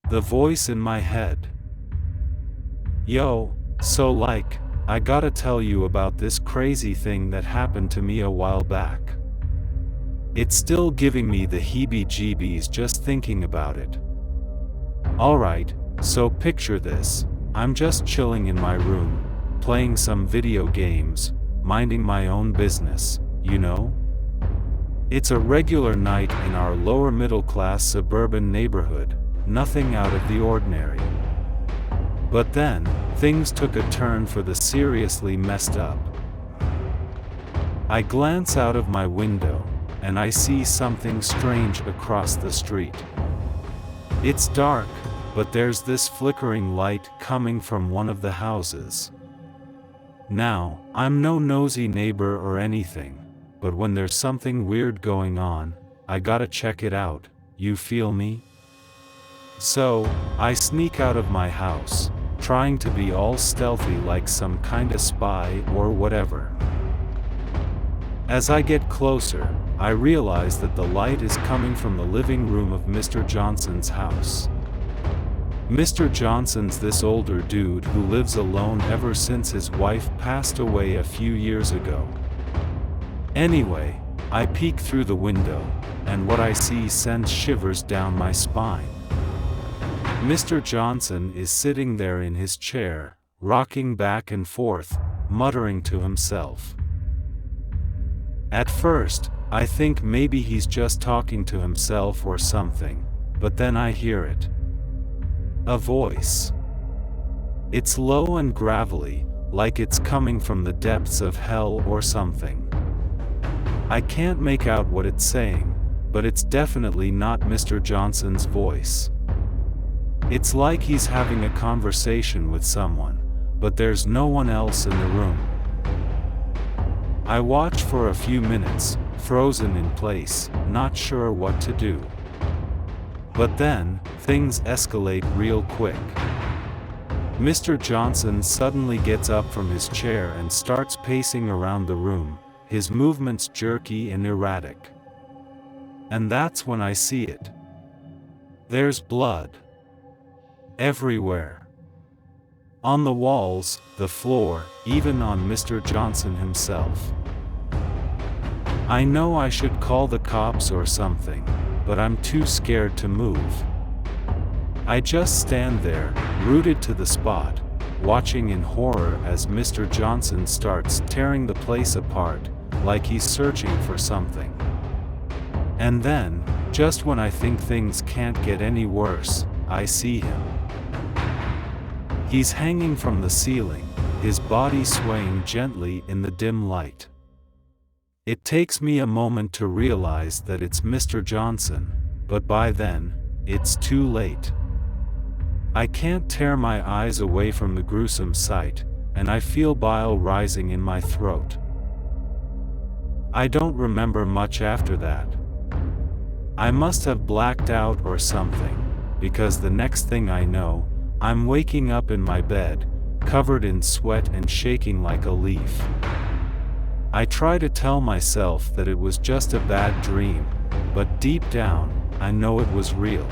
The voice in my head. Yo, so I gotta tell you about this crazy thing that happened to me a while back. It's still giving me the heebie-jeebies just thinking about it. Alright, so picture this. I'm just chilling in my room, playing some video games, minding my own business, you know? It's a regular night in our lower middle class suburban neighborhood, nothing out of the ordinary. But then, things took a turn for the seriously messed up. I glance out of my window, and I see something strange across the street. It's dark, but there's this flickering light coming from one of the houses. Now, I'm no nosy neighbor or anything, but when there's something weird going on, I gotta check it out, you feel me? So, I sneak out of my house, trying to be all stealthy like some kinda spy or whatever. As I get closer, I realize that the light is coming from the living room of Mr. Johnson's house. Mr. Johnson's this older dude who lives alone ever since his wife passed away a few years ago. Anyway, I peek through the window, and what I see sends shivers down my spine. Mr. Johnson is sitting there in his chair, rocking back and forth, muttering to himself. At first, I think maybe he's just talking to himself or something, but then I hear it. A voice. It's low and gravelly, like it's coming from the depths of hell or something. I can't make out what it's saying, but it's definitely not Mr. Johnson's voice. It's like he's having a conversation with someone, but there's no one else in the room. I watch for a few minutes, frozen in place, not sure what to do. But then, things escalate real quick. Mr. Johnson suddenly gets up from his chair and starts pacing around the room, his movements jerky and erratic. And that's when I see it. There's blood. Everywhere. On the walls, the floor, even on Mr. Johnson himself. I know I should call the cops or something, but I'm too scared to move. I just stand there, rooted to the spot, watching in horror as Mr. Johnson starts tearing the place apart, like he's searching for something. And then, just when I think things can't get any worse, I see him. He's hanging from the ceiling, his body swaying gently in the dim light. It takes me a moment to realize that it's Mr. Johnson, but by then, it's too late. I can't tear my eyes away from the gruesome sight, and I feel bile rising in my throat. I don't remember much after that. I must have blacked out or something, because the next thing I know, I'm waking up in my bed, covered in sweat and shaking like a leaf. I try to tell myself that it was just a bad dream, but deep down, I know it was real.